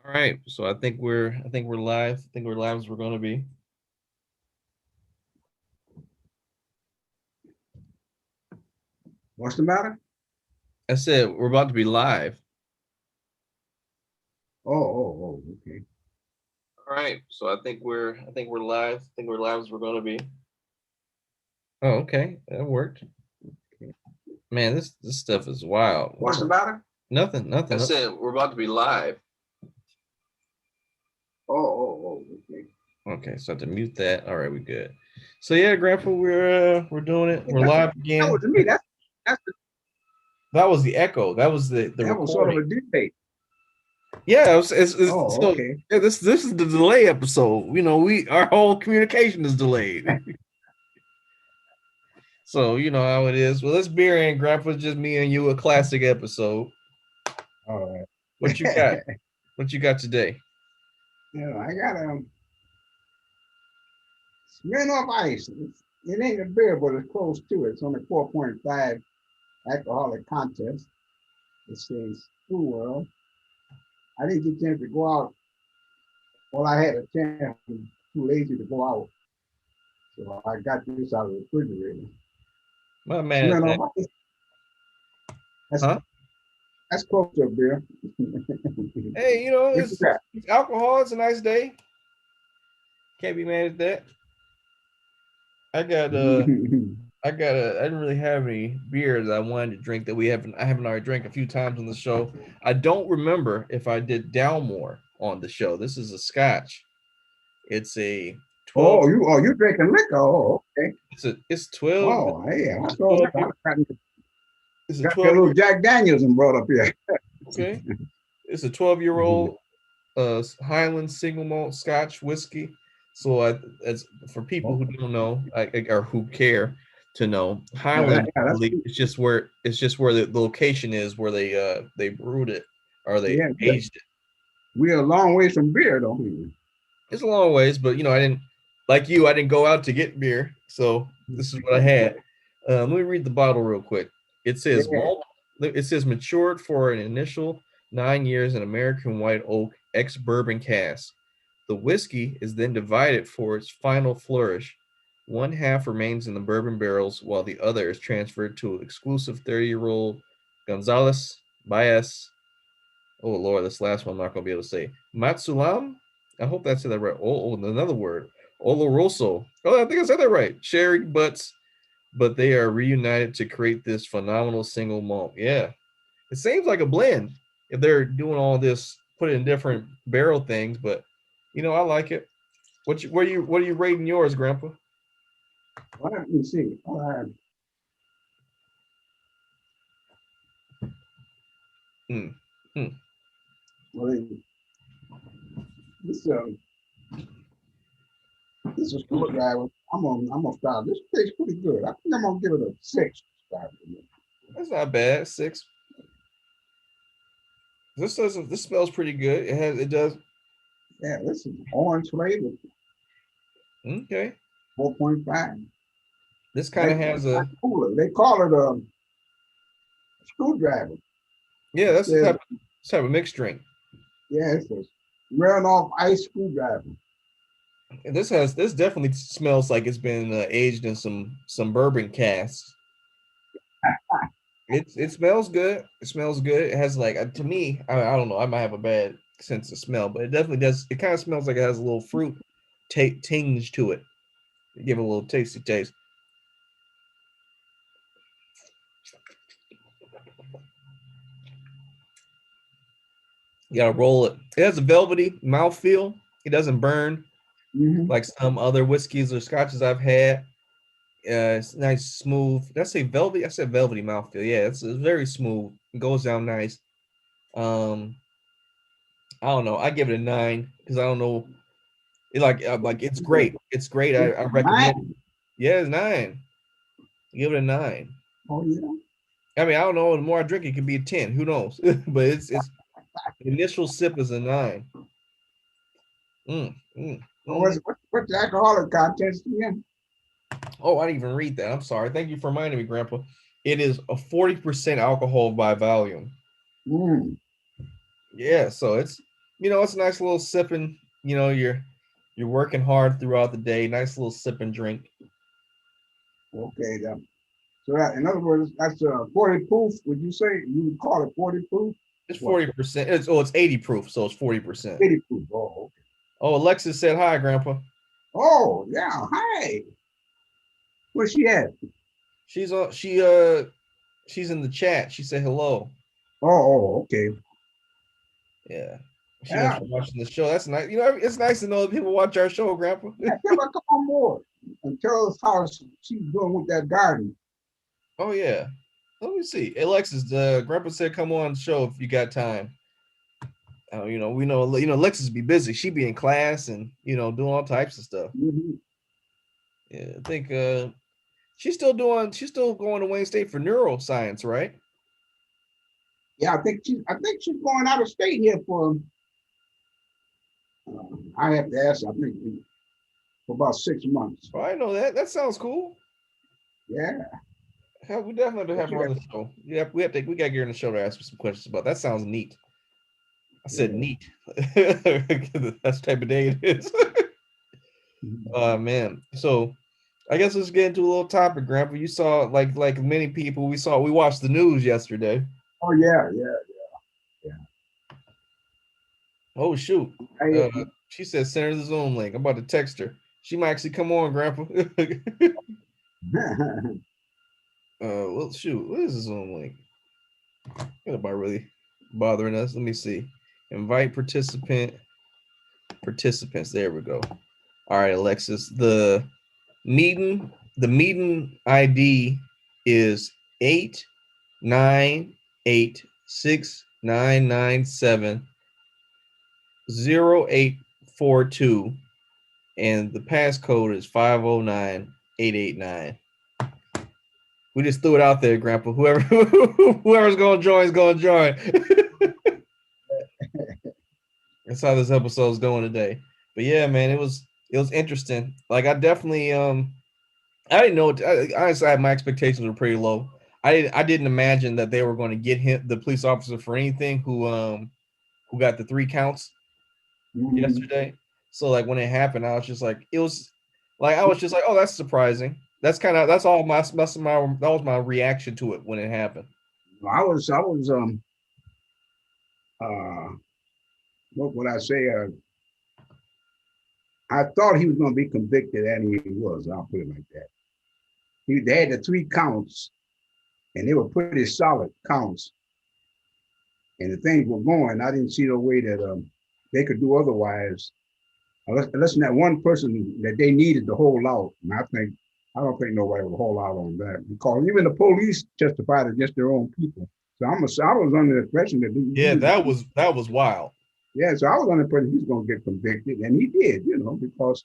All right, so I think we're live. I think we're live as we're going to be. What's the matter? I said we're about to be live. Okay. All right, so I think we're live. I think we're live as we're going to be. Oh, okay, that worked. Man, this stuff is wild. What's the matter? Nothing, nothing. I said we're about to be live. Okay. Okay, so I have to mute that. All right, we good. So yeah, Grandpa, we're doing it. We're live That again. was me. That's That was the echo. That was the that was sort of recording. a debate. Yeah, it's Oh, so okay. yeah, this is the delay episode. Our whole communication is delayed. So you know how it is. Well, this beer and Grandpa's just me and you, a classic episode. All right. What you got? What you got today? I got Smirnoff Ice. It ain't a beer, but it's close to it. It's only 4.5 alcoholic content. It says School World. I didn't get a chance to go out. Well, I had a chance. I was too lazy to go out, so I got this out of the refrigerator. I'm not mad at that. Smirnoff Ice. That's Huh? that's close to a beer. Hey, What you got? it's alcohol. It's a nice day. Can't be mad at that. I got I didn't really have any beer that I wanted to drink that I haven't already drank a few times on the show. I don't remember if I did Dalmore on the show. This is a Scotch. It's a 12. You drinking liquor? Oh, okay. It's 12. Oh, yeah. I It's a saw 12 that. I it's a got that 12 little year Jack Daniels and brought up here. okay. It's a 12-year-old Highland single malt Scotch whiskey. So as for people Oh, who don't know, or who care to know, yeah, Highland that's really it's just where the location is where they brewed it or they yeah. aged it. We're a long ways from beer, though. It's a long ways, but I didn't like you. I didn't go out to get beer, so this is what I had. Let me read the bottle real quick. It says Yeah. malt. It says matured for an initial 9 years in American white oak ex bourbon cask. The whiskey is then divided for its final flourish. One half remains in the bourbon barrels, while the other is transferred to exclusive 30-year-old Gonzales Baez. Oh Lord, this last one I'm not gonna be able to say. Matsulam? I hope that's said that right. Another word. Oloroso. Oh, I think I said that right. Sherry butts, but they are reunited to create this phenomenal single malt. Yeah. It seems like a blend if they're doing all this, put in different barrel things, but I like it. What are you rating yours, Grandpa? Well, let me see. Hmm. Hmm. Well, this this is a I'm looking. screwdriver. I'm gonna start. This tastes pretty good. I think I'm gonna give it a 6. That's not bad. 6. This smells pretty good. It does. Yeah, this is orange flavor, Okay. 4.5. This kind of has That's a cooler. They call it a screwdriver. yeah. It That's the says, type of mixed drink. yeah, it says wearing off ice screwdriver. And this definitely smells like it's been aged in some bourbon casks. It smells good. It smells good. It has like to me. I don't know. I might have a bad sense of smell, but it definitely does. It kind of smells like it has a little fruit tinge to it. Give it a little tasty taste. You gotta roll it. It has a velvety mouthfeel. It doesn't burn Mm-hmm. like some other whiskeys or scotches I've had. It's nice, smooth. Did I say velvety? I said velvety mouthfeel. Yeah, it's very smooth. It goes down nice. Um, I don't know. I give it a 9 because I don't know. Like it's great. It's great. It's I recommend it. mine. Yeah, it's 9. Give it a 9. Oh yeah. I mean, I don't know. The more I drink, it could be a 10. Who knows? But it's the initial sip is a 9. Mm, mm, Oh, mm. what's the alcoholic contents again? Oh, I didn't even read that. I'm sorry. Thank you for reminding me, Grandpa. It is a 40% alcohol by volume. Mm. Yeah, so It's a nice little sipping. You're working hard throughout the day. Nice little sip and drink. Okay, so that, in other words, that's 40 proof. Would you say you would call it 40 proof? It's What 40%. It's 80 proof, so it's 40%. 80 proof? Oh, okay. Oh, Alexis said hi, Grandpa. Oh, yeah. Hi. Where's she at? She's on. She's in the chat. She said hello. Okay. Yeah. She must Yeah. be watching the show. That's nice. It's nice to know that people watch our show, Grandpa. Yeah, tell her come on board and tell us how she's doing with that garden. Oh yeah. Let me see. Alexis, Grandpa said come on the show if you got time. We know Alexis be busy. She be in class and doing all types of stuff. Mhm. Yeah, I think she's still going to Wayne State for neuroscience, right? Yeah, I think she's going out of state here for. I have to ask. I think for about 6 months. Oh, I know that. That sounds cool. Yeah. Hell, we definitely have But her yeah, on the show. Yeah, we got to get her on the show to ask her some questions about. That sounds neat. I said yeah. neat. That's the type of day it is. Mhm. Man. So I guess let's get into a little topic, Grandpa. You saw like many people. We watched the news yesterday. Oh yeah, yeah, Oh shoot. yeah. Uh, she said send her the Zoom link. I'm about to text her. She might actually come on, Grandpa. Well, shoot. What is the Zoom link? Nobody really bothering us. Let me see. Invite participants. There we go. All right, Alexis. The meeting ID is 89869970842, and the passcode is 509889. We just threw it out there, Grandpa. Whoever's gonna join is gonna join. That's how this episode's going today. But yeah, man, it was interesting. Like I definitely I didn't know. Honestly, my expectations were pretty low. I didn't imagine that they were going to get him, the police officer, for anything who got the 3 counts Mhm. yesterday. So like when it happened, I was just like, oh, that's surprising. That's all that was my reaction to it when it happened. I was uh what would I say? I thought he was going to be convicted, and he was. I'll put it like that. They had the 3 counts, and they were pretty solid counts, and the things were going. I didn't see no way that they could do otherwise, unless that one person that they needed to hold out. And I don't think nobody would hold out on that because even the police testified against their own people. So I was under the impression that Yeah, that was wild. yeah. So I was under the impression he was going to get convicted, and he did. Because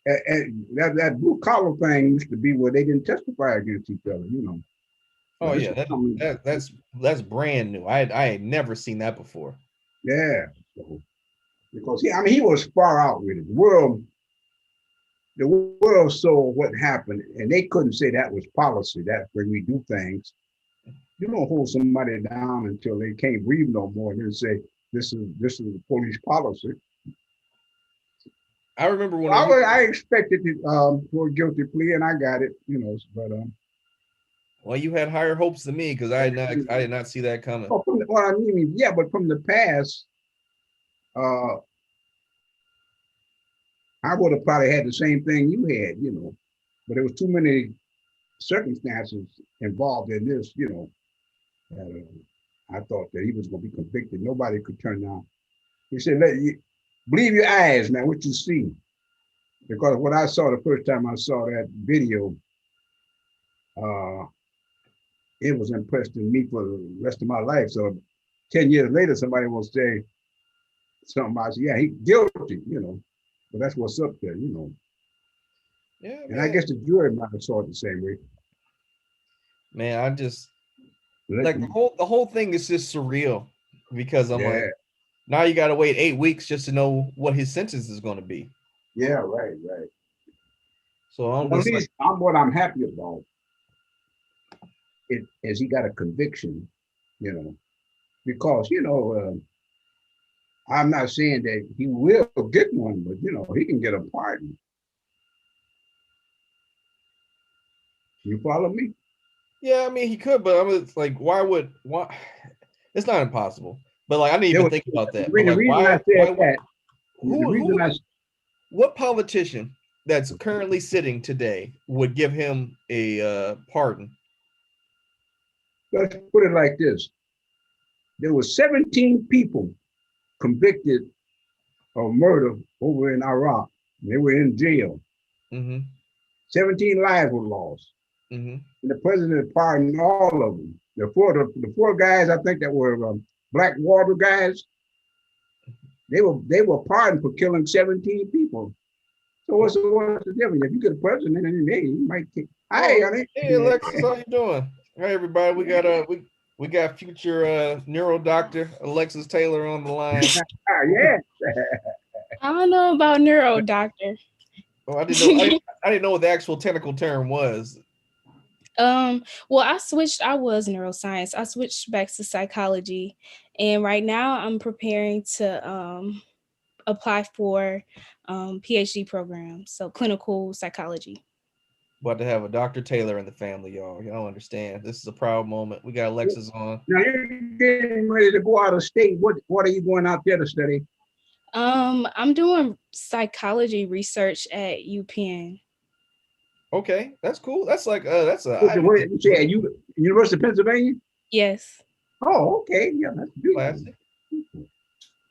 that blue collar thing used to be where they didn't testify against each other. Oh But this yeah, is something, that's brand new. I had never seen that before. yeah. So because he was far out with it. The world saw what happened, and they couldn't say that was policy. That's where we do things. You don't hold somebody down until they can't breathe no more, and then say this is the police policy. I remember when I expected it for a guilty plea, and I got it. But well, you had higher hopes than me because I did not see that coming. oh, what I mean, yeah, but from the past, uh, I would have probably had the same thing you had. But there was too many circumstances involved in this, that I thought that he was going to be convicted. Nobody could turn down. He said, believe your eyes, man, what you see. Because what I saw the first time I saw that video, uh, it was impressed in me for the rest of my life. So 10 years later, somebody will say something about, yeah, he's guilty. But that's what's up there. Yeah, And I man. guess the jury might have saw it the same way. Man, I just Let like the whole thing is just surreal because I'm like, Yeah, now you got to wait 8 weeks just to know what his sentence is going to be. yeah, right. So I'm Well, at just like, least what I'm happy about it is he got a conviction, you know, because I'm not saying that he will get one, but he can get a pardon. You follow me? Yeah, I mean he could, but I mean, it's like, why? It's not impossible, but like I didn't There even was, think about that. But the like, reason I said why would that, the reason who I what politician that's currently sitting today would give him a pardon? let's put it like this: there were 17 people convicted of murder over in Iraq. They were in jail. Mm-hmm. 17 lives were lost. Mm-hmm. And the president pardoned all of them. The four guys I think that were black water guys, they were pardoned for killing 17 people. So what's the difference? If you get a president, and hey, you might kick. Hi, Oh, honey. hey Alexis, how you doing? Hey everybody, we got future neuro doctor Alexis Taylor on the line. Yeah. I don't know about neuro doctor. Oh, I didn't know. I didn't know what the actual technical term was. Well, I was neuroscience. I switched back to psychology, and right now I'm preparing to apply for PhD programs, so clinical psychology. About to have a Dr. Taylor in the family, y'all. Y'all understand? This is a proud moment. We got Alexis on. Now you're getting ready to go out of state. What are you going out there to study? I'm doing psychology research at UPenn. Okay, that's cool. That's like that's a Ivy Where League you say at university. University of Pennsylvania? Yes. Oh, okay. Yeah, that's beautiful. Classic.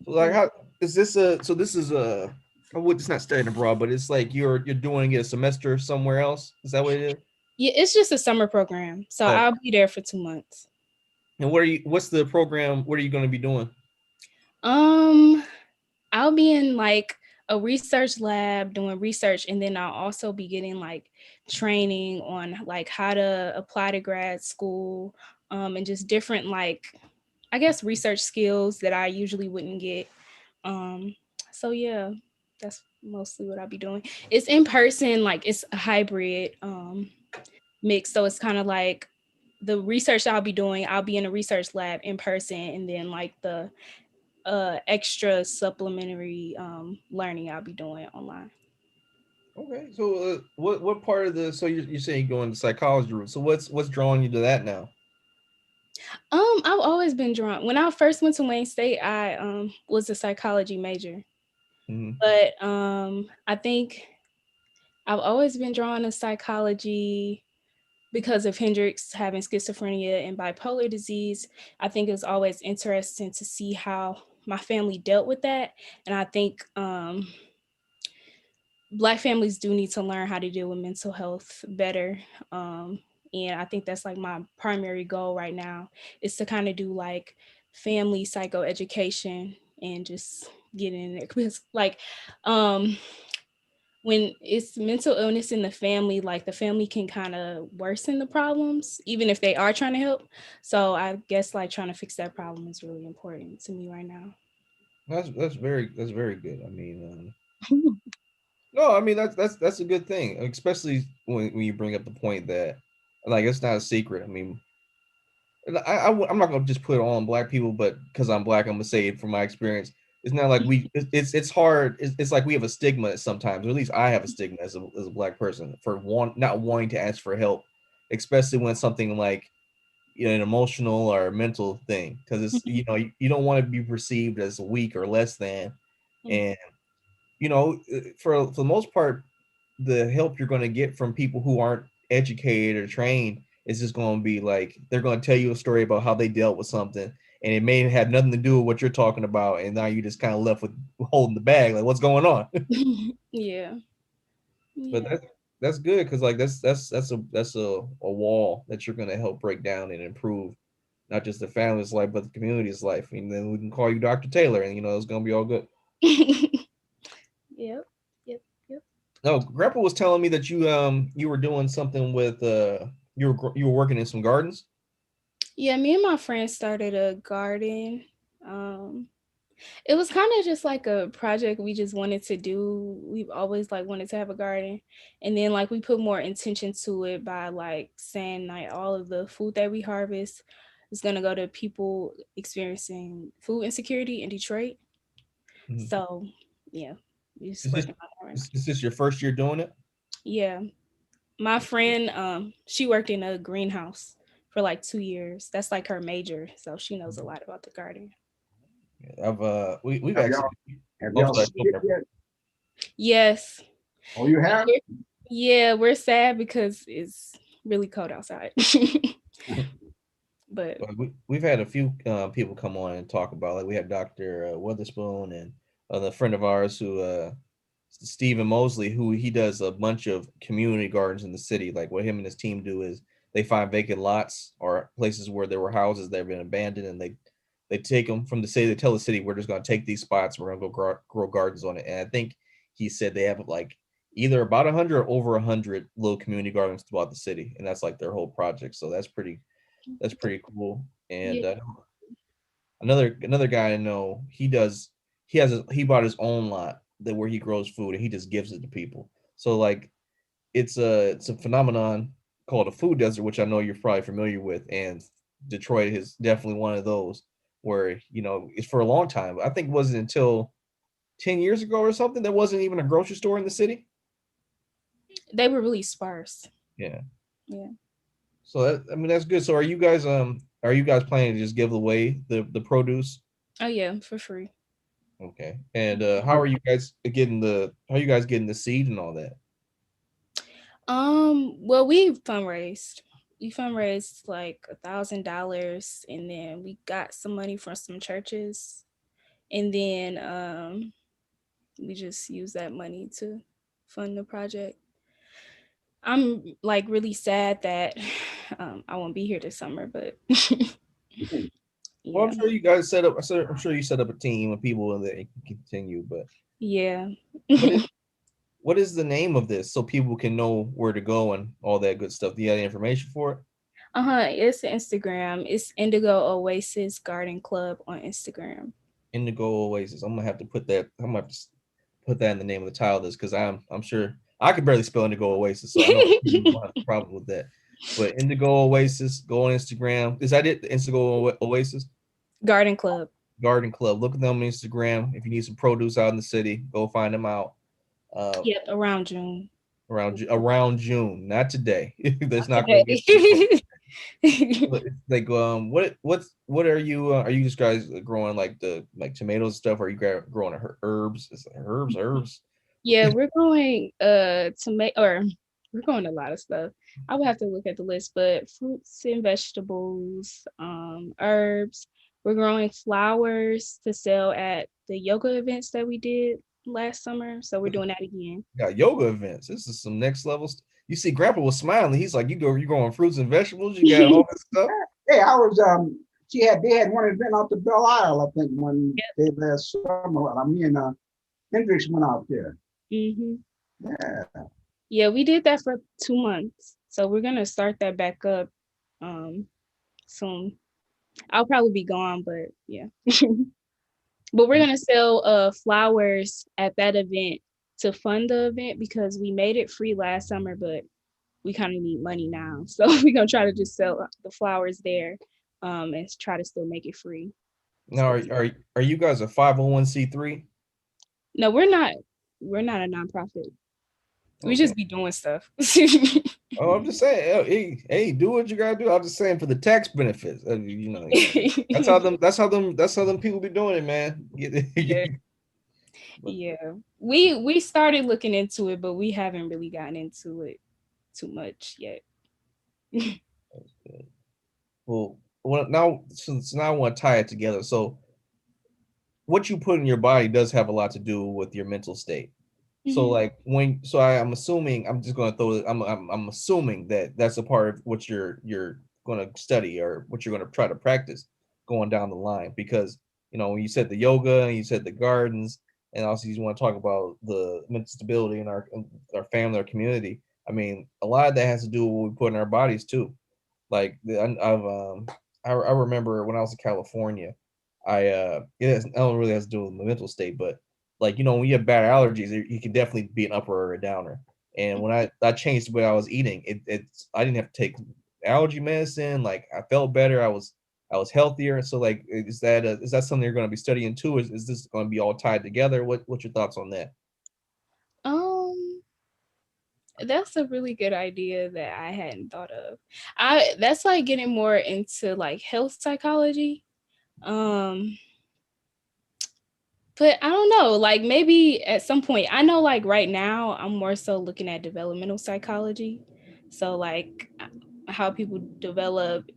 So like, Yeah. how is this a? So this is a. Oh, it's not studying abroad, but it's like you're doing it a semester somewhere else. Is that what it is? Yeah, it's just a summer program, so Oh, I'll be there for 2 months. and what are you? What's the program? What are you going to be doing? Um, I'll be in like a research lab doing research, and then I'll also be getting like training on like how to apply to grad school, and just different like I guess research skills that I usually wouldn't get. Um, so yeah, that's mostly what I'll be doing. It's in person, like it's a hybrid mix, so it's kind of like the research I'll be doing, I'll be in a research lab in person, and then like the extra supplementary learning I'll be doing online. Okay, so what part of the so you're saying you're going the psychology route. So what's drawing you to that now? I've always been drawn. When I first went to Wayne State, I was a psychology major, Mm-hmm. but I think I've always been drawn to psychology because of Hendrix having schizophrenia and bipolar disease. I think it's always interesting to see how my family dealt with that, and I think Black families do need to learn how to deal with mental health better. Um, and I think that's like my primary goal right now is to kind of do like family psychoeducation and just get in there because like um when it's mental illness in the family, like the family can kind of worsen the problems even if they are trying to help. So I guess like trying to fix that problem is really important to me right now. That's very good. I mean, no, I mean that's a good thing, especially when you bring up the point that like it's not a secret. I mean, I'm not gonna just put it all on black people, but because I'm black, I'm gonna say it from my experience. It's not like it's hard. It's like we have a stigma sometimes, or at least I have a stigma as a black person for not wanting to ask for help, especially when something like an emotional or mental thing, because it's you don't want to be perceived as weak or less than, and for the most part, the help you're going to get from people who aren't educated or trained is just going to be like they're going to tell you a story about how they dealt with something, and it may have nothing to do with what you're talking about, and now you just kind of left with holding the bag, like what's going on. Yeah. But Yeah. that's good because like that's a wall that you're going to help break down and improve not just the family's life but the community's life, and then we can call you Dr. Taylor, and it's going to be all good. Yep. Yep. Yep. No, Grandpa was telling me that you were doing something with you were working in some gardens. Yeah, me and my friends started a garden. Um, it was kind of just like a project we just wanted to do. We've always like wanted to have a garden, and then like we put more intention to it by like saying like all of the food that we harvest is gonna go to people experiencing food insecurity in Detroit. Mhm. So yeah, we just Is this working on that right now. is this your first year doing it? Yeah. My friend, she worked in a greenhouse for like 2 years. That's like her major, so she knows a lot about the garden. Yeah, we've Have actually. y'all have I'm y'all sorry. seeded it yet? Yes. Oh, you have? Yeah, we're sad because it's really cold outside. But But we've had a few people come on and talk about, like we had Dr. Witherspoon and a friend of ours who Stephen Mosley, who he does a bunch of community gardens in the city. Like what him and his team do is they find vacant lots or places where there were houses that have been abandoned, and they take them from the city. They tell the city, we're just going to take these spots. We're going to go grow gardens on it. And I think he said they have like either about 100 or over 100 little community gardens throughout the city, and that's like their whole project. So that's pretty cool. yeah, And another guy I know, he bought his own lot that where he grows food and he just gives it to people. So like it's a phenomenon called a food desert, which I know you're probably familiar with, and Detroit is definitely one of those where it's for a long time. I think it wasn't until 10 years ago or something there wasn't even a grocery store in the city. they were really sparse. Yeah. Yeah. So I mean that's good. So are you guys planning to just give away the produce? Oh yeah, for free. Okay. And how are you guys getting the seed and all that? Well, we fundraised. We fundraised like $1,000, and then we got some money from some churches, and then we just used that money to fund the project. I'm like really sad that I won't be here this summer, but Well, yeah, I'm sure you guys set up. I'm sure you set up a team of people that can continue. But yeah. what is what is the name of this so people can know where to go and all that good stuff? Do you have any information for it? It's Instagram. It's Indigo Oasis Garden Club on Instagram. Indigo Oasis. I'm gonna have to put that. I'm gonna have to put that in the name of the title of this because I'm sure I can barely spell Indigo Oasis, so I know you won't have a problem with that. But Indigo Oasis, go on Instagram. Is that it? The Indigo Oasis Garden Club. Garden Club. Look at them on Instagram. If you need some produce out in the city, go find them out. Uh, Yep, around June. around June, not today. That's not going to get too cold. Today. But it's like what are you just guys growing like the like tomatoes and stuff? Are you growing herbs? Is it herbs? Yeah, we're growing tomato, or we're growing a lot of stuff. I would have to look at the list, but fruits and vegetables, herbs. We're growing flowers to sell at the yoga events that we did last summer. So we're doing that again. Got yoga events. This is some next levels. You see, Grandpa was smiling. He's like, you growing fruits and vegetables. You got all this stuff. Hey, I was they had one event out to Belle Isle, I think, one day last summer. Me and Hendrix went out there. Hmm. Yeah. Yeah, we did that for 2 months. So we're gonna start that back up um soon. I'll probably be gone, but yeah. But we're gonna sell flowers at that event to fund the event because we made it free last summer, but we kind of need money now. So we're gonna try to just sell the flowers there, and try to still make it free. Now, So are you guys a 501c3? no, we're not a nonprofit. We Okay. just be doing stuff. Oh, I'm just saying, hey, do what you gotta do. I'm just saying for the tax benefits. That's how them people be doing it, man. Yeah. But Yeah. We started looking into it, but we haven't really gotten into it too much yet. well, now since now I want to tie it together. So what you put in your body does have a lot to do with your mental state. So Hmm. like I'm assuming I'm just going to throw it. I'm assuming that that's a part of what you're going to study or what you're going to try to practice going down the line because when you said the yoga and you said the gardens and also you want to talk about the mental stability in our family, our community. I mean, a lot of that has to do with what we put in our bodies too. Like I remember when I was in California, it don't really has to do with the mental state, but like when you have bad allergies, you can definitely be an upper or a downer. And when I changed the way I was eating, I didn't have to take allergy medicine. Like I felt better. I was I was healthier. So like, is that something you're going to be studying too? Is this going to be all tied together? What's your thoughts on that? Um, that's a really good idea that I hadn't thought of. I That's like getting more into like health psychology. Um, but I don't know, like maybe at some point, I know like right now I'm more so looking at developmental psychology. So like how people develop,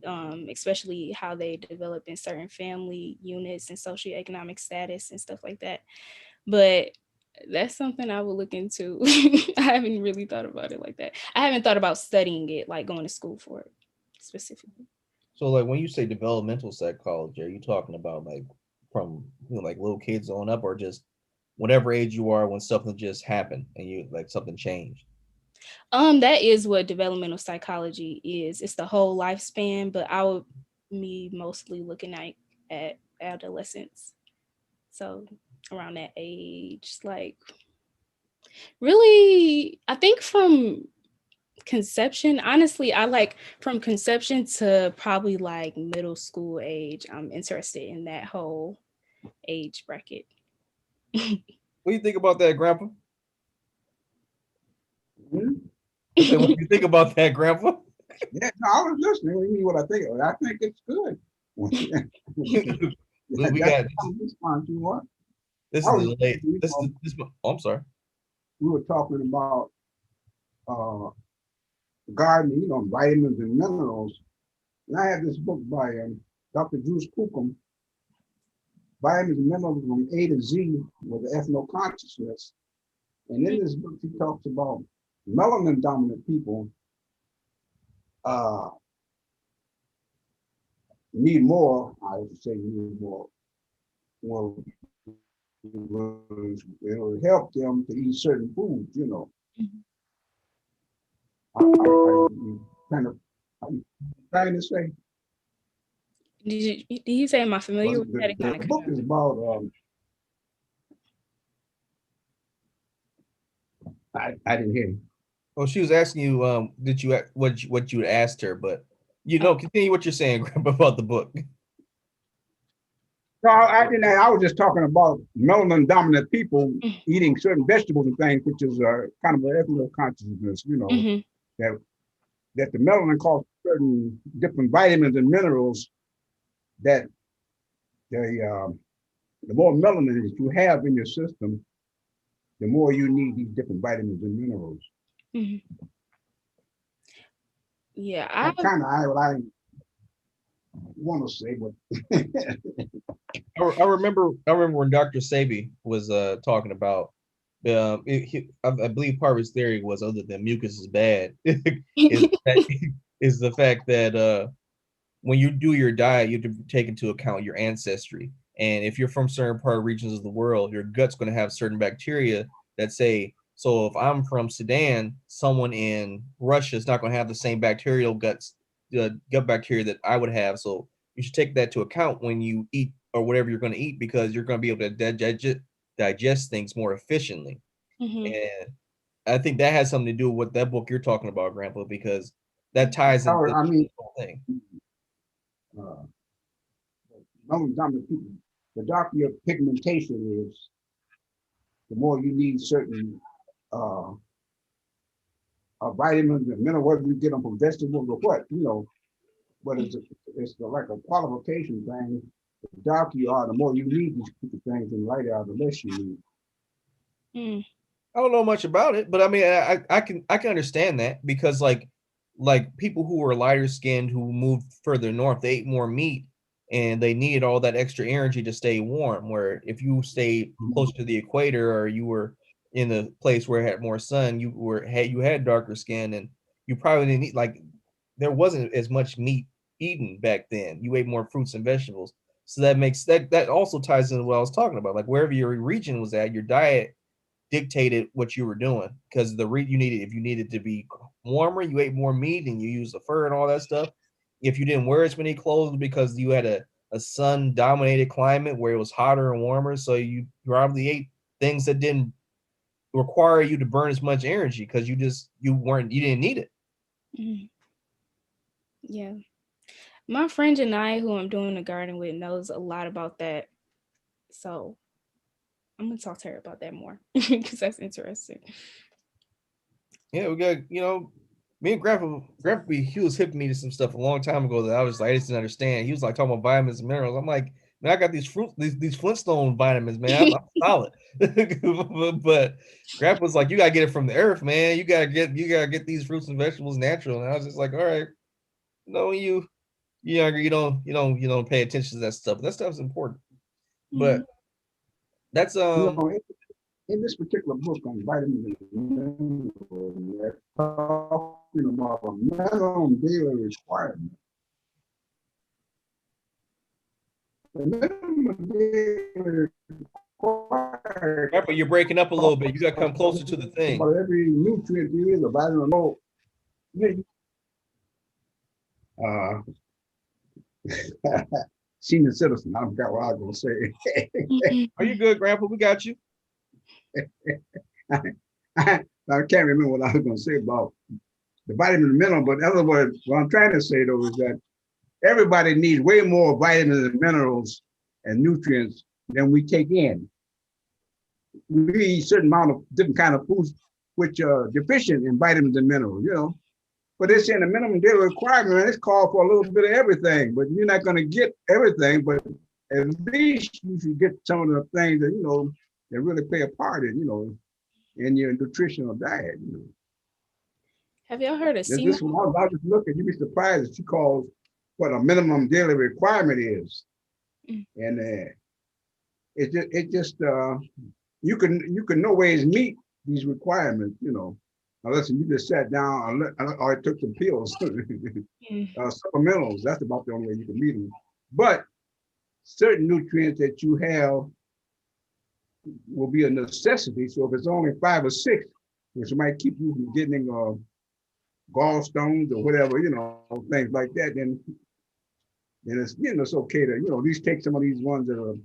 especially how they develop in certain family units and socioeconomic status and stuff like that. But that's something I would look into. I haven't really thought about it like that. I haven't thought about studying it, like going to school for it specifically. So like when you say developmental psychology, are you talking about like from like little kids on up, or just whatever age you are when something just happened and you like something changed? That is what developmental psychology is. It's the whole lifespan, but I would me mostly looking at adolescence. So around that age, like really, I think from conception, honestly, I like from conception to probably like middle school age. I'm interested in that whole age bracket. What do you think about that, Grandpa? Hmm? I said, what do you think about that, Grandpa? Yeah, no, I was listening. What do you mean what I think? I think it's good. We That's got the kind of response you want. this I is was the just late thinking, this is this. Oh, I'm sorry. we were talking about uh, gardening, vitamins and minerals. And I have this book by Dr. Bruce Cookham, Vitamins and Minerals from A to Z with the ethno consciousness. And in this book, he talks about melanin dominant people uh, need more. I would say need more. Well, it'll help them to eat certain foods. Kind of I'm trying to say. Did you say am I familiar Well, with that? It kind the of cut book out. is about. I didn't hear you. Well, she was asking you, did you what you asked her, but continue what you're saying, Grandpa, about the book. No, I didn't. I was just talking about melanin dominant people eating certain vegetables and things, which is kind of an ethno consciousness. Mm-hmm. That that the melanin causes certain different vitamins and minerals that they the more melanin that you have in your system, the more you need these different vitamins and minerals. Mm-hmm. Yeah, That's kind of what I want to say, but I remember when Dr. Sabi was talking about I believe part of his theory was, other than mucus is bad, is that, is the fact that when you do your diet, you have to take into account your ancestry. And if you're from certain part regions of the world, your gut's going to have certain bacteria that say, so if I'm from Sudan, someone in Russia is not going to have the same bacterial gut bacteria that I would have. So you should take that to account when you eat or whatever you're going to eat, because you're going to be able to digest things more efficiently. mm-hmm. And I think that has something to do with that book you're talking about, Grandpa, because that ties into I the mean, whole thing. uh, melanin dominant people, the darker your pigmentation is, the more you need certain uh, vitamins and minerals, whether you get them from vegetables or what. But it's like a qualification thing. The darker you are, the more you need these things, and the lighter are, the less you need. Mm-hmm. I don't know much about it, but I mean, I can understand that, because like people who were lighter skinned who moved further north, they ate more meat and they needed all that extra energy to stay warm. Where if you stayed closer to the equator, or you were in a place where it had more sun, you had darker skin, and you probably didn't eat, like, there wasn't as much meat eaten back then. You ate more fruits and vegetables. So that also ties into what I was talking about. Like wherever your region was at, your diet dictated what you were doing, because you needed, if you needed to be warmer, you ate more meat and you used the fur and all that stuff. If you didn't wear as many clothes because you had a sun dominated climate where it was hotter and warmer, so you probably ate things that didn't require you to burn as much energy, because you didn't need it. Mm-hmm. Yeah. My friend Janai, who I'm doing the garden with, knows a lot about that. So I'm gonna talk to her about that more because that's interesting. Yeah, we got, me and Grandpa, he was hipping me to some stuff a long time ago that I was like, I just didn't understand. He was like talking about vitamins and minerals. I'm like, man, I got these Flintstone vitamins, man. I'm solid. But Grandpa's like, you gotta get it from the earth, man. You gotta get these fruits and vegetables natural. And I was just like, all right, no, you younger, you don't pay attention to that stuff. That stuff's important. Mhm. But that's You know, in this particular book on vitamins and minerals, they're talking about a minimum daily requirement. The minimum daily requirement Grandpa, you're breaking up a little bit. You gotta come closer to the thing. about every nutrient you need, a vitamin. Uh, senior citizen. I forgot what I was going to say. Are you good, Grandpa? We got you. I can't remember what I was going to say about the vitamin and mineral, but in other words, what I'm trying to say though is that everybody needs way more vitamins and minerals and nutrients than we take in. We eat a certain amount of different kind of foods which are deficient in vitamins and minerals. But it's in the minimum daily requirement, it's called for a little bit of everything, but you're not going to get everything, but at least you should get some of the things that really play a part in your nutritional diet. Have y'all heard of This one, I was just looking, you'd be surprised that she calls what a minimum daily requirement is. Mm. And it just you can no ways meet these requirements, unless you just sat down or took some pills, supplementals. That's about the only way you can meet them. But certain nutrients that you have will be a necessity. So if it's only 5 or 6, which might keep you from getting gallstones or whatever, things like that, then it's okay to at least take some of these ones that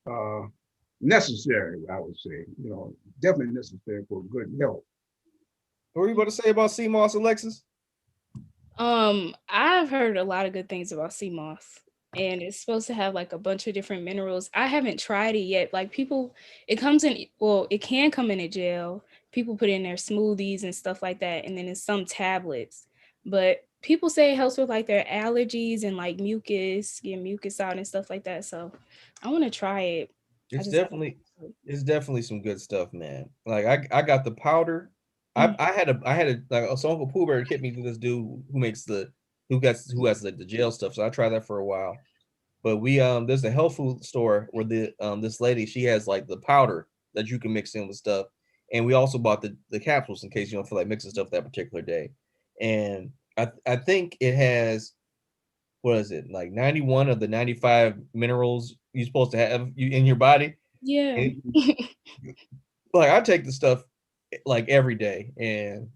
are necessary. I would say, definitely necessary for good health. What were you about to say about sea moss, Alexis? I've heard a lot of good things about sea moss, and it's supposed to have like a bunch of different minerals. I haven't tried it yet. Like people, it can come in a gel. People put it in their smoothies and stuff like that, and then in some tablets. But people say it helps with like their allergies and like mucus, get mucus out and stuff like that. So I want to try it. I It's just haven't. definitely it's definitely some good stuff, man. Like I got the powder. I Mm. I had a like so Uncle Pooh Bear hit me to this dude who makes who has the jail stuff. So I tried that for a while. But we there's a health food store where this lady, she has like the powder that you can mix in with stuff. And we also bought the capsules in case you don't feel like mixing stuff that particular day. And I think it has, what is it, like 91 of the 95 minerals you're supposed to have in your body. Yeah. And, like I take the stuff like every day, and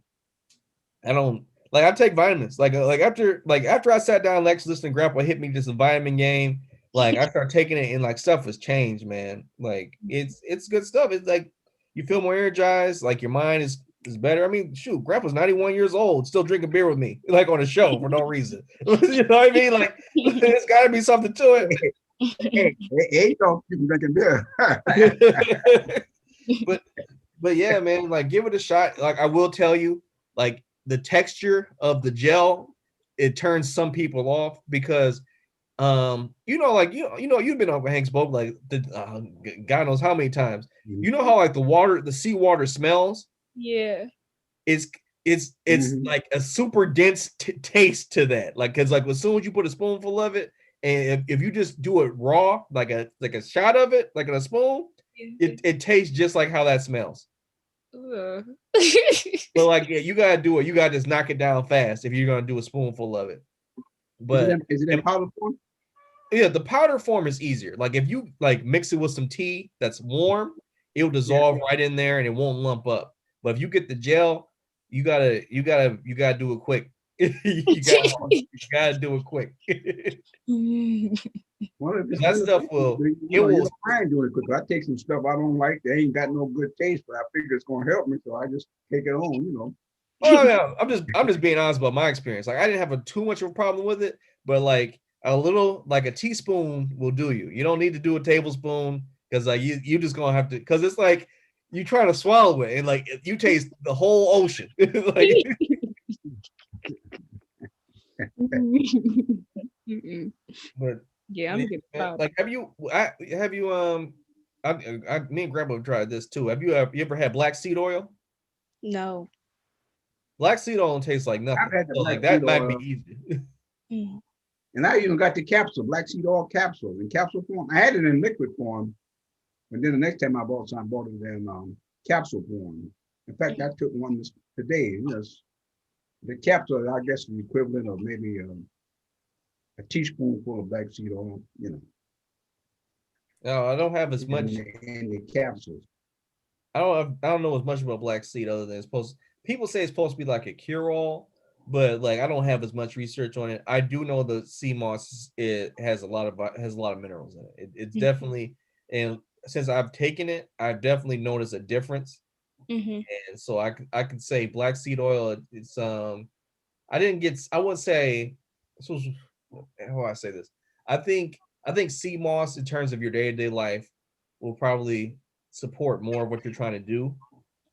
I don't like, I take vitamins. Like after I sat down, Lex listening, Grandpa hit me just a vitamin game. Like I start taking it, and like stuff has changed, man. Like it's good stuff. It's like you feel more energized. Like your mind is better. I mean, shoot, Grandpa's 91 years old, still drinking beer with me, like on a show for no reason. You know what I mean? Like there's got to be something to Hey, don't keep drinking beer. it. but but yeah, man, like give it a shot. Like I will tell you, like the texture of the gel, it turns some people off because like you've been over Hank's boat like God knows how many times. You know how like the sea water smells? Yeah. It's it's like a super dense taste to that. Like because like as soon as you put a spoonful of it, and if you just do it raw, like a shot of it, like in a spoon, it tastes just like how that smells. Ugh. But like, yeah, you gotta do it. You gotta just knock it down fast if you're gonna do a spoonful of it. But Is it in powder form? yeah, the powder form is easier. Like if you like mix it with some tea that's warm, it'll Yeah. dissolve right in there and it won't lump up. But if you get the gel, you gotta do it quick. you gotta do it quick. Well, if it's That stuff beneficial, it you will. don't mind doing it quick. I take some stuff I don't like. They ain't got no good taste, but I figure it's gonna help me, so I just take it on. Oh no, I'm just being honest about my experience. Like I didn't have too much of a problem with it, but like a little, like a teaspoon will do you. You don't need to do a tablespoon because like you just gonna have to, because it's like you trying to swallow it and like you taste the whole ocean. Like, but Yeah, I'm yeah, good man, about like have you me and Grandpa tried this too. Have you ever had black seed oil? no. Black seed oil tastes like I've nothing. had the So black like seed that might be oil, easy. Mm. and I even got the capsule, black seed oil capsule in capsule form. I had it in liquid form, and then the next time I bought some, I bought it in capsule form. In fact, I took one today. You know, the capsule, I guess, is the equivalent of maybe a teaspoonful of black seed oil. You know, No, I don't have as much. in the capsules. I don't know as much about black seed other than it's supposed. People say it's supposed to be like a cure all, but like I don't have as much research on it. I do know the sea moss, it has a lot of minerals in it. It's definitely, and since I've taken it, I've definitely noticed a difference. Mm-hmm. And so I could say black seed oil. It's I wouldn't say, so how do I say this? I think I think sea moss in terms of your day to day life will probably support more of what you're trying to do,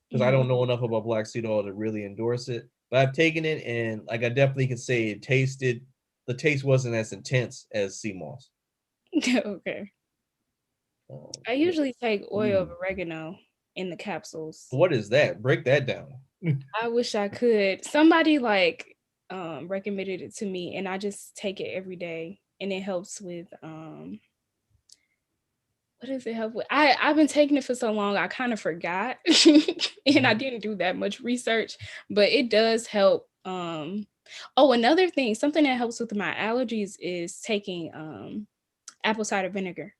because I Mm-hmm. don't know enough about black seed oil to really endorse it. But I've taken it and like I definitely can say the taste wasn't as intense as sea moss. Okay. I Yeah. usually take oil of Mm. oregano in the capsules. What is that? Break that down. I wish I could. Somebody like recommended it to me and I just take it every day and it helps with what does it help with? I've been taking it for so long I kind of forgot and I didn't do that much research, but it does help. Oh, another thing, something that helps with my allergies is taking apple cider vinegar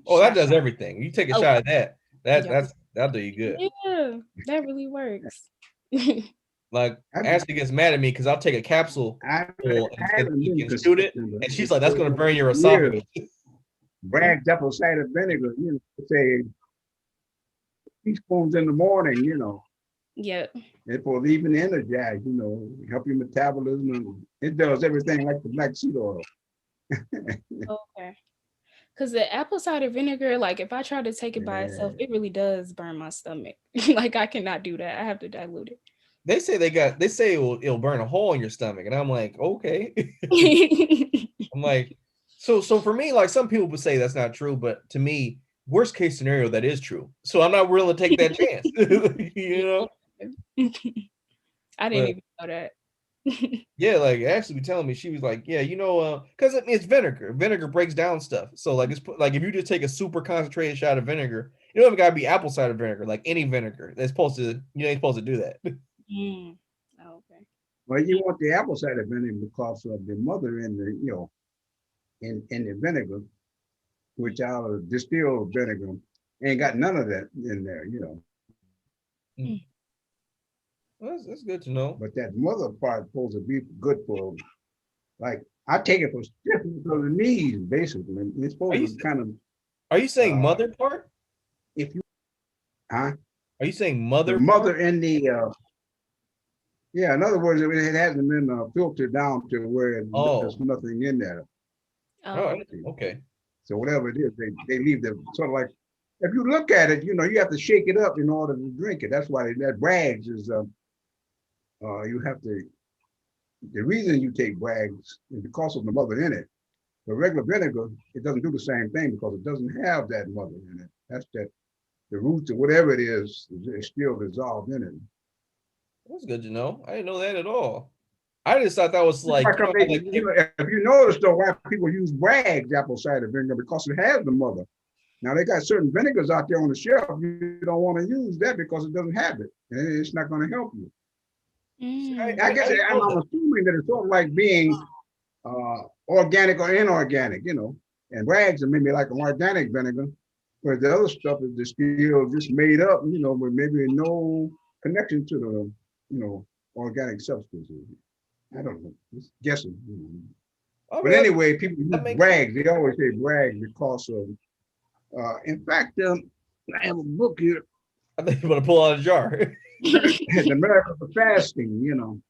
Oh, that shot. does everything. You take a Oh, shot of that. yeah. That'll do you good. Yeah, that really works. Like I've, Ashley gets mad at me because I'll take a capsule I full and, haven't been and shoot it, consistent, but and she's like, "That's gonna burn your years. esophagus." Bragged apple cider vinegar, you know, say teaspoons in the morning, you know, Yeah. it will even energize, you know, help your metabolism. And it does everything like the black seed oil. Okay. Because the apple cider vinegar, like if I try to take it by itself, Yeah. it really does burn my stomach. Like I cannot do that. I have to dilute They say it'll burn a hole in your stomach, and I'm like, okay. it. I'm like, so for me, like some people would say that's not true, but to me, worst case scenario, that is true. So I'm not willing to take that chance. You know? I didn't But even know that. yeah, like Ashley be telling me, she was like, yeah, you know, because it's vinegar. Vinegar breaks down stuff. So like like if you just take a super concentrated shot of vinegar, you don't even gotta be apple cider vinegar, like any vinegar. That's supposed to, you ain't supposed to do that. Mm. Okay. Well, you want the apple cider vinegar because of the mother in the, you know, in the vinegar, which our distilled vinegar ain't got none of that in there, you know. Mm. Well, that's good to know. But that mother part supposed to be good for, like, I take it for stiffness of the knees, basically. It's Are supposed you to kind of, are you saying uh, mother part? if you, huh? Are you saying The mother mother part? in the, yeah, in other words, it hasn't been filtered down to where there's Oh, nothing in there. Oh. okay. So whatever it is, they leave the sort of like, if you look at it, you know, you have to shake it up in order to drink it. That's why that brags is, you have to, the reason you take brags is because of the mother in it. The regular vinegar, it doesn't do the same thing because it doesn't have that mother in it. That's that, the roots or whatever it is still dissolved in it. That's good to know. I didn't know that at all. I just thought that was like, Like you know, if you notice though, why people use brags apple cider vinegar because it has the mother. Now they got certain vinegars out there on the shelf. You don't want to use that because it doesn't have it, and it's not going to help you. Mm. I guess didn't know I'm that. assuming that it's sort of like being organic or inorganic, you know. And rags are maybe like an organic vinegar, where the other stuff is distilled, just made up, you know, with maybe no connection to the, you know, organic substances. I don't know, just guessing. You know. I But mean, anyway, people use that makes sense. brags. They always say brag because of. In fact, I have a book here. I think I'm gonna pull out a jar. The miracle of fasting,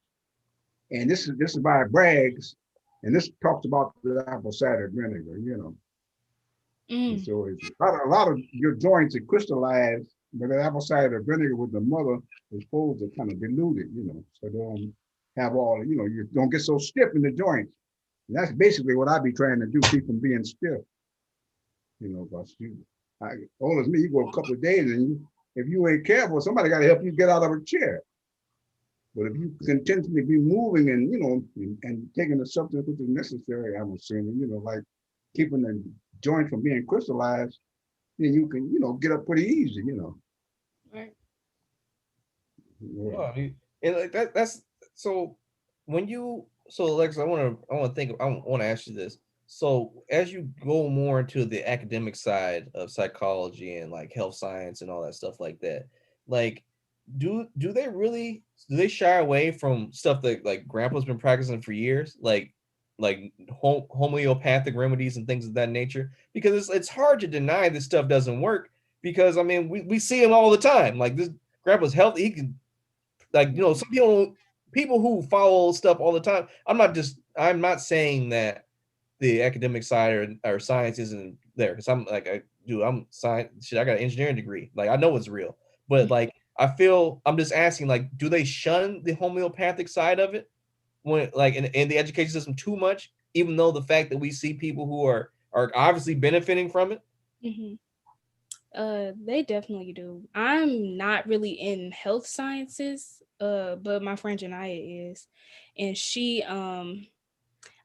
and this is by Bragg's, and this talks about the apple cider vinegar. And Mm, so it's a lot of your joints are crystallized, but the apple cider vinegar with the mother is supposed to kind of dilute it, so they don't have you don't get so stiff in the joints. And that's basically what I be trying to do, keep from being stiff, because old as me, you go a couple of days and if you ain't careful, somebody got to help you get out of a chair. But if you continually be moving and and taking the substance which is necessary, I'm assuming, like keeping the joint from being crystallized, then you can, get up pretty easy. right. Yeah. No, and like that's so when you so Alexa, I want to ask you this. So as you go more into the academic side of psychology and like health science and all that stuff like that, like do they really do they shy away from stuff that like grandpa's been practicing for years, like homeopathic remedies and things of that nature? Because it's hard to deny this stuff doesn't work because I mean we see him all the time. Like this grandpa's healthy, he can like some people who follow stuff all the time. I'm not saying that the academic side or science isn't there because I'm science shit. I got an engineering degree. Like I know it's real, but like I feel I'm just asking like, do they shun the homeopathic side of it when like in the education system too much? Even though the fact that we see people who are obviously benefiting from it. Mm-hmm. They definitely do. I'm not really in health sciences, but my friend Janaya is, and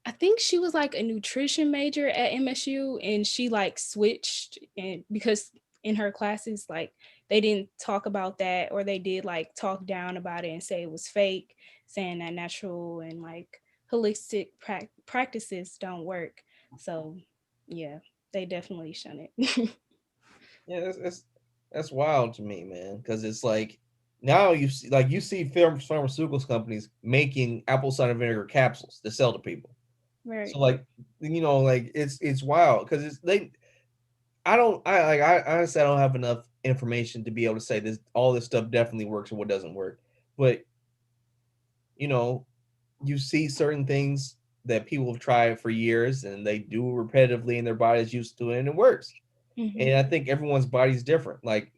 I think she was like a nutrition major at MSU, and she like switched, and because in her classes like they didn't talk about that, or they did like talk down about it and say it was fake, saying that natural and like holistic practices don't work. So yeah, they definitely shun it. Yeah, that's wild to me, man. Because it's like now you see pharmaceuticals companies making apple cider vinegar capsules to sell to people. Right. So like like it's wild because it's they. I honestly I don't have enough information to be able to say this all this stuff definitely works or what doesn't work. But you know you see certain things that people have tried for years and they do repetitively and their body's used to it and it works. Mm-hmm. And I think everyone's body's different. Like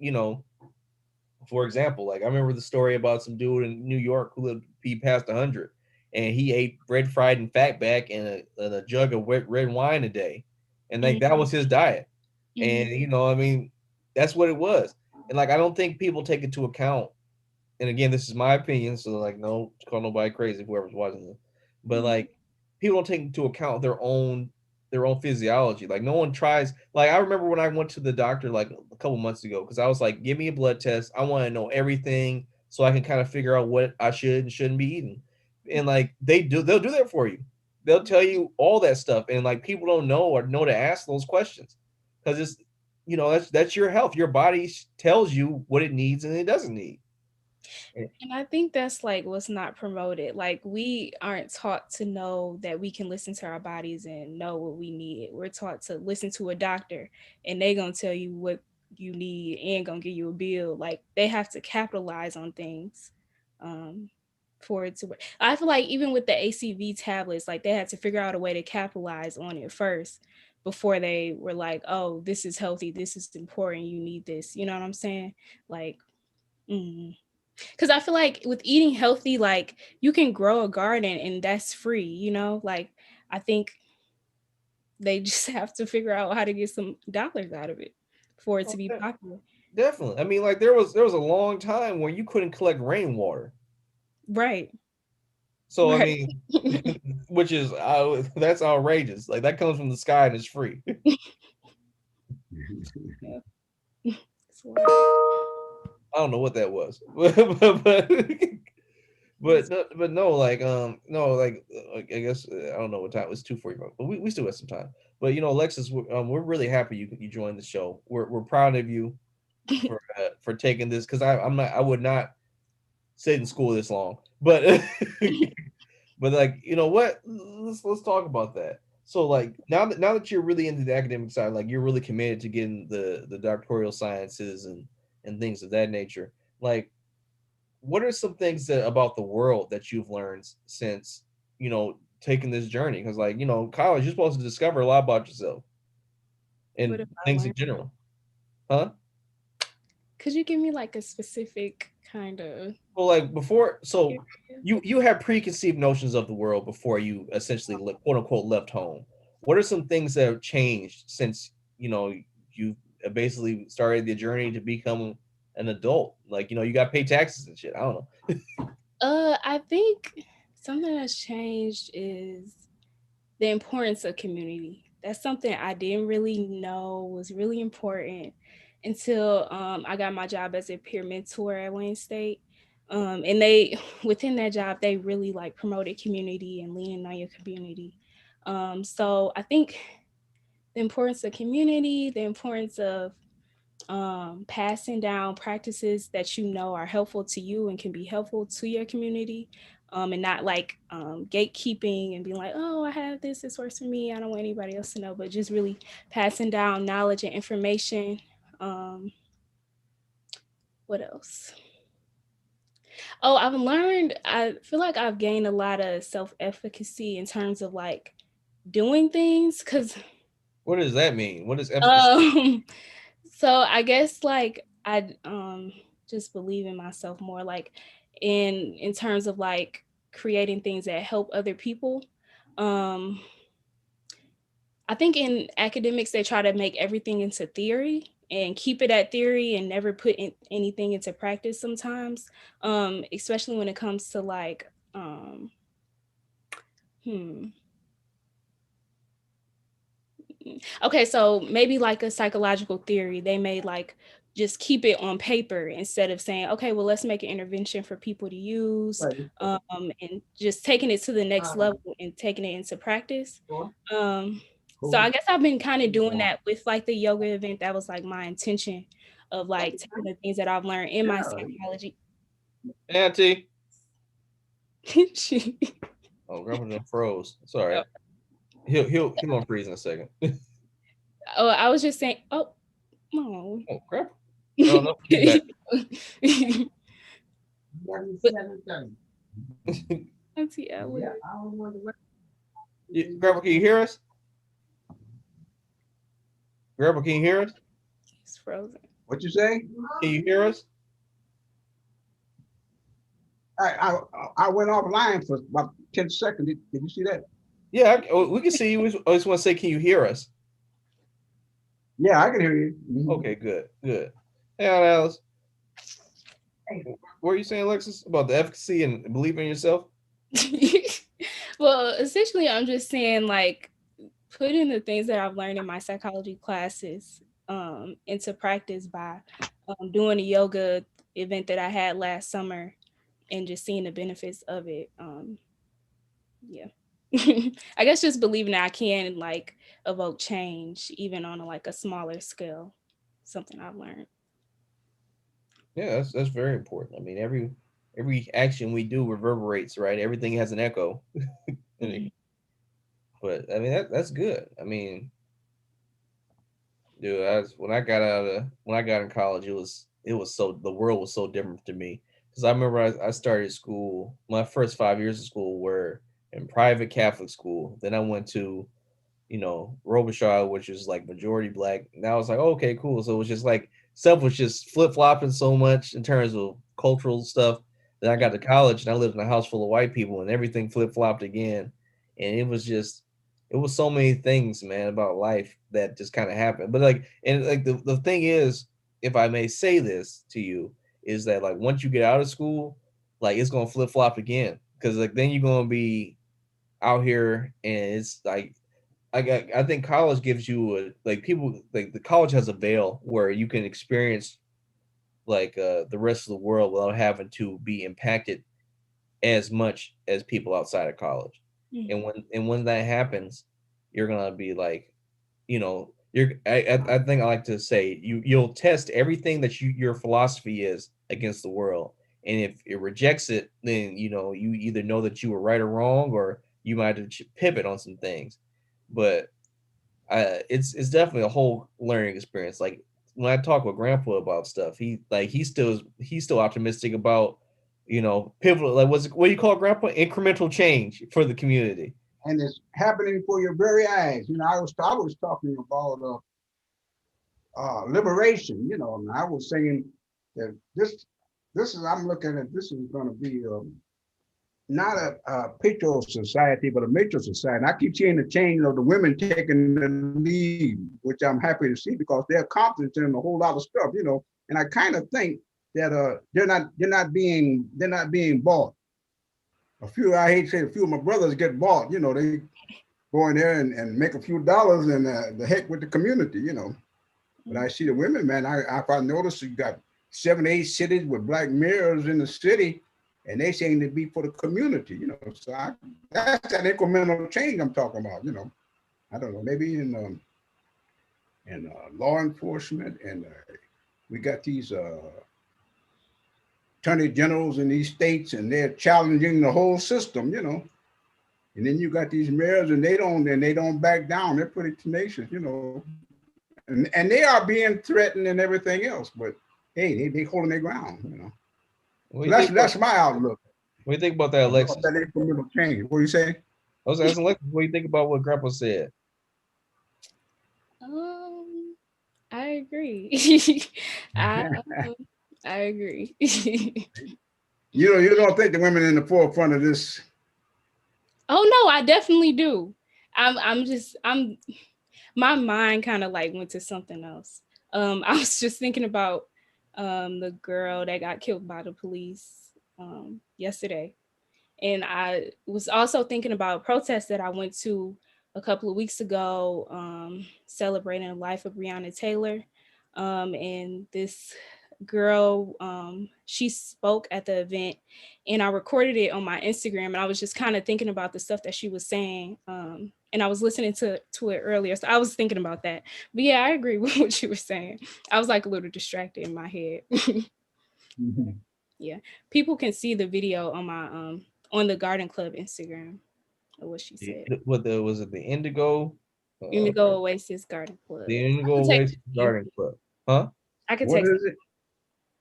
for example, like I remember the story about some dude in New York who lived be past 100, and he ate bread fried and fatback and a jug of wet red wine a day, and like that was his diet. Mm-hmm. And I mean, that's what it was. And like I don't think people take into account, and again, this is my opinion, so like no call nobody crazy, whoever's watching this. But Mm-hmm. like people don't take into account their own physiology. Like no one tries like I remember when I went to the doctor like a couple months ago because I was like, give me a blood test. I want to know everything so I can kind of figure out what I should and shouldn't be eating. And like they'll do that for you. They'll tell you all that stuff. And like people don't know or know to ask those questions. Because it's that's your health. Your body tells you what it needs and it doesn't need. Eh, And I think that's like what's not promoted. Like we aren't taught to know that we can listen to our bodies and know what we need. We're taught to listen to a doctor and they gonna tell you what you need and gonna give you a bill. Like they have to capitalize on things um for it to work. I feel like even with the ACV tablets, like they had to figure out a way to capitalize on it first before they were like, oh, this is healthy, this is important, you need this. You know what I'm saying? Like, mm. Because I feel like with eating healthy, like you can grow a garden and that's free, Like I think they just have to figure out how to get some dollars out of it for it to oh, be popular. definitely. I mean, like there was a long time where you couldn't collect rainwater. Right. So I Right. mean, which is that's outrageous. Like that comes from the sky and it's free. Yeah. It's wild. I don't know what that was, but no, like no, I guess I don't know what time. It's 2:45, but we still have some time. But Alexis, we're really happy you joined the show. We're proud of you for taking this because I would not sit in school this long, but but like what, let's talk about that. So like now that you're really into the academic side, like you're really committed to getting the doctoral sciences and things of that nature. Like what are some things that about the world that you've learned since taking this journey? Because like college, you're supposed to discover a lot about yourself What and if I things in learned? general, huh? Could you give me like a specific kind of Well, like before, so area? you had preconceived notions of the world before you essentially quote unquote left home. What are some things that have changed since you basically started the journey to become an adult? Like you got to pay taxes and shit. I don't know. I think something that's changed is the importance of community. That's something I didn't really know was really important until I got my job as a peer mentor at Wayne State. And they, within that job, they really like promoted community and leaning on your community. So I think the importance of community, the importance of passing down practices that you know are helpful to you and can be helpful to your community, and not like gatekeeping and being like, oh, I have this, this works for me, I don't want anybody else to know, but just really passing down knowledge and information. Um, what else? Oh, I've learned, I feel like I've gained a lot of self efficacy in terms of like doing things because What does that mean? What is efficacy? um so I guess like I just believe in myself more, like in terms of like creating things that help other people. Um I think in academics they try to make everything into theory and keep it at theory and never put anything into practice sometimes. Especially when it comes to like hmm okay, so maybe like a psychological theory, they may like just keep it on paper instead of saying, okay, well, let's make an intervention for people to use, Right. and just taking it to the next Um, level and taking it into practice. cool. So I Cool. guess I've been kind of doing that with like the yoga event. That was like my intention of like taking the things that I've learned in my Yeah. psychology. Auntie. She- Oh, Grandpa just froze. It's all right. He'll unfreeze in a second. oh, I was just saying, oh, no. Oh, Grandpa. Oh no, he's back. But 7:30. Auntie Ellen, Yeah, I don't know the Grandpa, can you hear us? Grandpa, can you hear us? he's frozen. What you say? Can you hear us? I went offline for about 10 seconds. Did you see that? Yeah, we can see you. I just want to say, can you hear us? Yeah, I can hear you. Mhm. Okay, good, good. Hey, Alice, what are you saying, Alexis, about the efficacy and believing in yourself? Well, essentially, I'm just saying, like, putting the things that I've learned in my psychology classes into practice by doing a yoga event that I had last summer and just seeing the benefits of it. Yeah. I guess just believing that I can like evoke change even on like a smaller scale. Something I've learned. Yeah, that's very important. I mean, every action we do reverberates, right? Everything has an echo. Mhm. But I mean, that's good. I mean, dude, when I got in college, it was so the world was so different to me because I remember I started school. My first 5 years of school were in private Catholic school. Then I went to Robichaud, which is like majority black. And I was like, oh, okay, cool. So it was just like stuff was just flip flopping so much in terms of cultural stuff. Then I got to college and I lived in a house full of white people and everything flip flopped again. And it was so many things, man, about life that just kind of happened. But like, and like the thing is, if I may say this to you, is that like once you get out of school, like it's gonna flip flop again. Cause like then you're gonna be out here and it's like I think college gives you like people like the college has a veil where you can experience like the rest of the world without having to be impacted as much as people outside of college. Mhm. And when that happens, you're gonna be like, I think I like to say you'll test everything that your philosophy is against the world. And if it rejects it, then you either know that you were right or wrong, or you might have to pivot on some things. But it's definitely a whole learning experience. Like when I talk with Grandpa about stuff, he's still optimistic about pivotal. Like, what do you call it, Grandpa? Incremental change for the community. And it's happening for your very eyes. I was talking about liberation. And I was saying that this is I'm looking at this is going to be not a patriarchal society, but a matriarchal society. And I keep seeing the change of the women taking the lead, which I'm happy to see because they're confident in a whole lot of stuff. And I kind of think that they're not being bought. I hate to say a few of my brothers get bought. They go in there and make a few dollars and the heck with the community. But I see the women, man. I noticed you got 7, 8 cities with black mayors in the city, and they seem to be for the community. So that's that incremental change I'm talking about. I don't know, maybe in law enforcement, and we got these attorney generals in these states, and they're challenging the whole system. And then you got these mayors, and they don't back down. They're pretty tenacious. And they are being threatened and everything else. But hey, they holding their ground. What So do you that's think about, that's my outlook what do you think about that, about Alexis? that incremental change. What do you say? I was asking Alexis, what do you think about what Grandpa said? Um, I agree. I I agree. You don't think the women in the forefront of this? Oh no, I definitely do. I'm my mind kind of like went to something else. I was just thinking about the girl that got killed by the police yesterday. And I was also thinking about a protest that I went to a couple of weeks ago, celebrating the life of Breonna Taylor. And this girl, she spoke at the event, and I recorded it on my Instagram. And I was just kind of thinking about the stuff that she was saying. And I was listening to it earlier, so I was thinking about that. But yeah, I agree with what you were saying. I was like a little distracted in my head. Mhm. Yeah, people can see the video on the Garden Club Instagram of what she said. Was it the Indigo? Uh, Indigo Oasis Garden Club. the I Indigo can text Oasis it to you. Garden Club, huh? I can What text is it?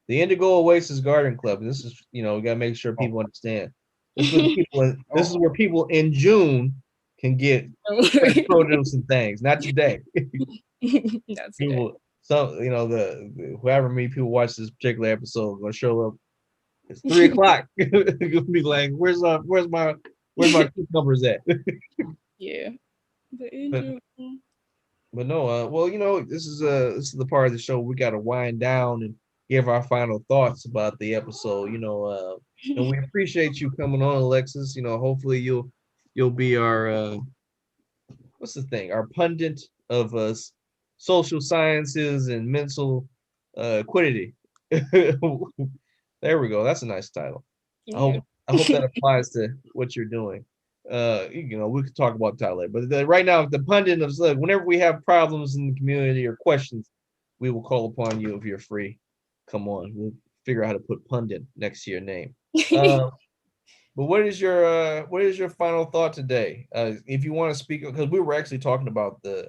The Indigo Oasis Garden Club. And this is, we gotta make sure Oh, people understand. This is where the people. This is oh, where people in June can get fresh it. produce and things. Not today. That's today. People, the whoever many people watch this particular episode gonna show up. It's 3 o'clock. Gonna be like, where's my cucumbers at? Yeah. The but angel. but no, well, this is the part of the show we got to wind down and give our final thoughts about the episode. And we appreciate you coming on, Alexis. Hopefully you'll be our what's the thing? Our pundit of social sciences and mental quiddity. There we go. That's a nice title. I Yeah. hope I hope that applies to what you're doing. We could talk about that later. But right now, the pundit of look, whenever we have problems in the community or questions, we will call upon you if you're free. Come on, we'll figure out how to put pundit next to your name. Uh, but what is your final thought today? If you want to speak, because we were actually talking about the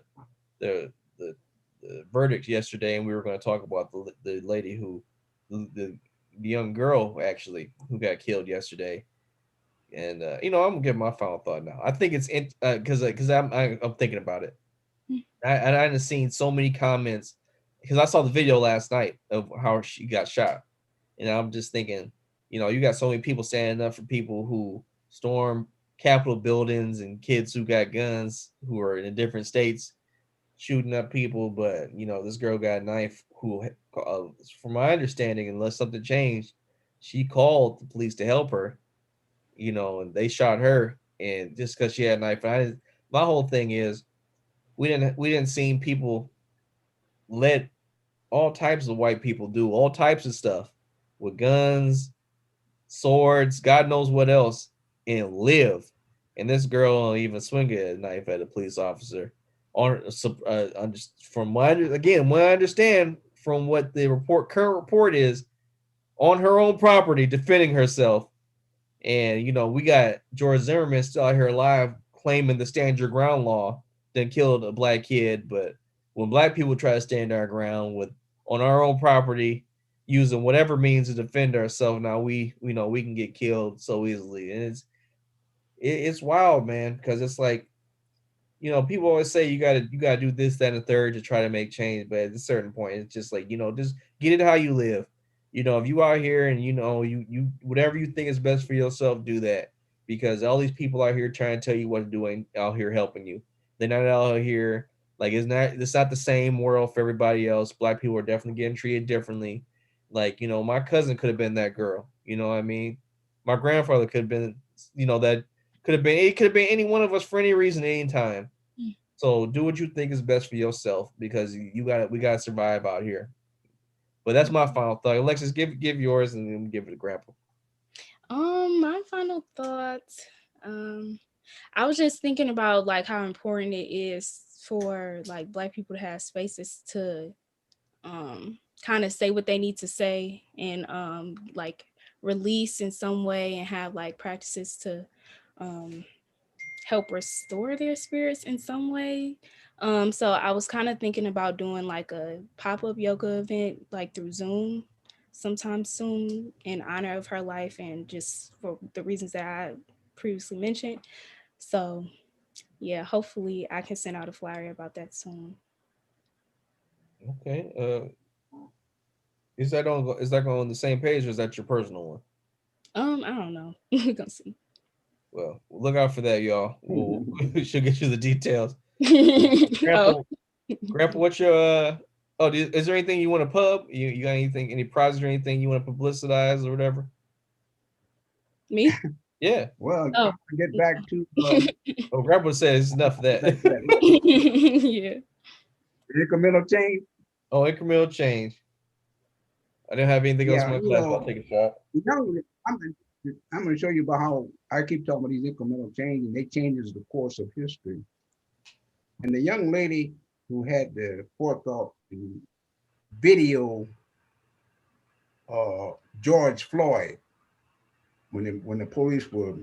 the, the verdict yesterday, and we were going to talk about the lady who the young girl actually who got killed yesterday. And I'm gonna give my final thought now. I think it's because I'm thinking about it. I hadn't seen so many comments because I saw the video last night of how she got shot, and I'm just thinking, you got so many people standing up for people who storm Capitol buildings and kids who got guns who are in different states shooting up people, but this girl got a knife. Who, from my understanding, unless something changed, she called the police to help her. And they shot her, and just because she had a knife. My whole thing is we didn't see people let all types of white people do all types of stuff with guns, swords, God knows what else, and live. And this girl don't even swing a knife at a police officer. On from what I understand from what the current report is, on her own property, defending herself. And we got George Zimmerman still out here alive, claiming the stand your ground law, then killed a black kid. But when black people try to stand our ground with on our own property, using whatever means to defend ourselves. Now we know we can get killed so easily, and it's wild, man, because it's like, people always say you gotta do this, that, and the third to try to make change, but at a certain point, it's just like, just get it how you live. If you out here and you whatever you think is best for yourself, do that. Because all these people out here trying to tell you what to do ain't out here helping you. They're not out here, like, it's not the same world for everybody else. Black people are definitely getting treated differently. Like, my cousin could have been that girl. You know what I mean? My grandfather could have been, that could have been any one of us for any reason, any time. So do what you think is best for yourself, because we gotta survive out here. But that's my final thought. Alexis, give yours and then give it to Grandpa. My final thoughts. Um, I was just thinking about like how important it is for like Black people to have spaces to kind of say what they need to say, and like release in some way, and have like practices to um help restore their spirits in some way. So I was kind of thinking about doing like a pop-up yoga event like through Zoom sometime soon, in honor of her life and just for the reasons that I previously mentioned. So yeah, hopefully I can send out a flyer about that soon. Okay. Is that going on the same page, or is that your personal one? I don't know. We're gonna see. Well, look out for that, y'all. We should get you the details. Oh, Grandpa, Grandpa, what's your is there anything you want to pub? You got anything, any projects or anything you want to publicize or whatever? me? Yeah. Well, Oh. to get back to Oh, Grandpa says enough of that. back to that Yeah. incremental change. Oh, incremental change. I didn't have anything else in Yeah, my class, but I'll take a shot. you know, I'm, I'm going to show you about how I keep talking about these incremental change, and they changes the course of history. And the young lady who had the forethought to video uh, George Floyd when the police were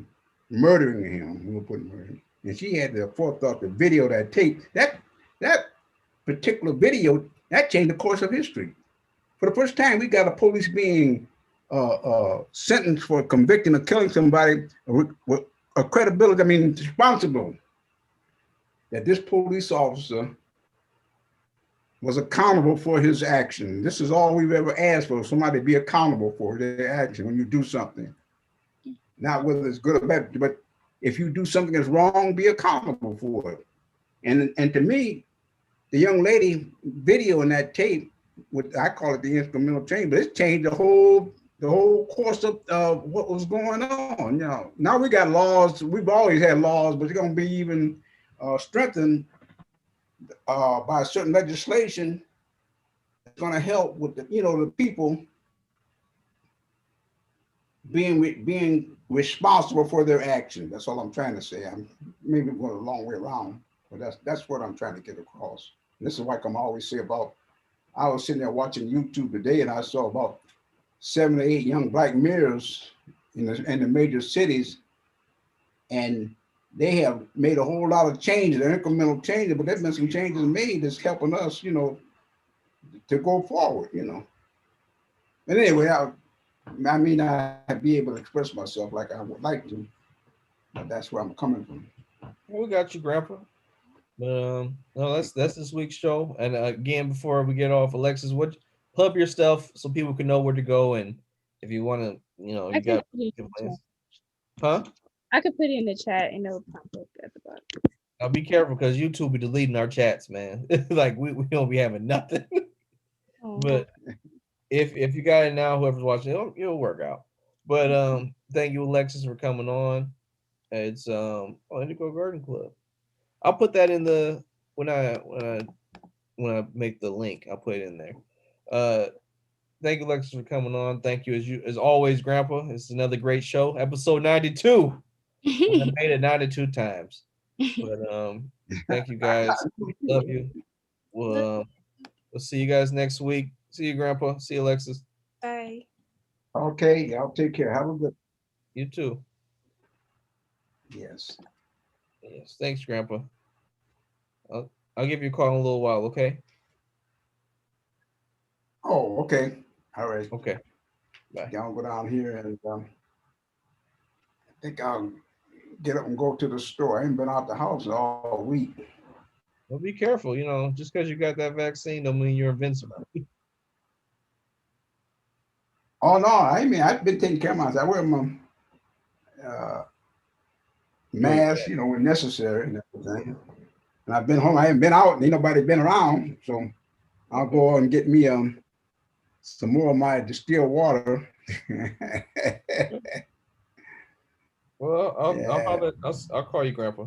murdering him, we were putting murder, and she had the forethought to video that tape. That particular video that changed the course of history. For the first time, we got a police being sentenced for convicting or killing somebody with a credibility. I mean, responsible that this police officer was accountable for his action. This is all we've ever asked for: somebody to be accountable for their action when you do something, not whether it's good or bad, but if you do something that's wrong, be accountable for it. And to me, the young lady video in that tape, what I call it the instrumental change, but it's changed the whole course of what was going on. Now we got laws. We've always had laws, but it's going to be even strengthened by certain legislation that's going to help with the people being responsible for their actions. That's all I'm trying to say. I'm maybe going a long way around, but that's what I'm trying to get across. And this is like I'm always say about. I was sitting there watching YouTube today, and I saw about 7 or 8 young black mayors in the major cities, and they have made a whole lot of changes, incremental changes, but there's been some changes made that's helping us, to go forward. And anyway, I may not be able to express myself like I would like to, but that's where I'm coming from. Well, we got you, Grandpa. But no, that's this week's show. And again, before we get off, Alexis, what plug your stuff so people can know where to go, and if you want to, I you can got put it in the chat. plans, huh? I could put it in the chat and it'll pop up at the bottom. Now be careful because YouTube be deleting our chats, man. Like we don't be having nothing. Oh. But if you got it now, whoever's watching, it'll work out. But thank you, Alexis, for coming on. It's Indigo Garden Club. I'll put that in the when I make the link. I'll put it in there. Uh, thank you, Alexis, for coming on. Thank you as always, Grandpa. It's another great show, episode 92. We made it 92 times. But thank you guys. Love you. We'll we'll see you guys next week. See you, Grandpa. See you, Alexis. Bye. Okay, y'all take care. Have a good. You too. Yes. Yes. Thanks, Grandpa. I'll give you a call in a little while, okay? Oh, okay. All right. Okay. Bye. Y'all go down here and I think I'll get up and go to the store. I ain't been out the house all week. Well, be careful. Just because you got that vaccine don't mean you're invincible. Oh no, I mean I've been taking care of myself. I wear my uh, Right. mask, when necessary and everything. And I've been home. I haven't been out. And ain't nobody been around, so I'll go and get me some more of my distilled water. Well, I'll Yeah. call you, Grandpa.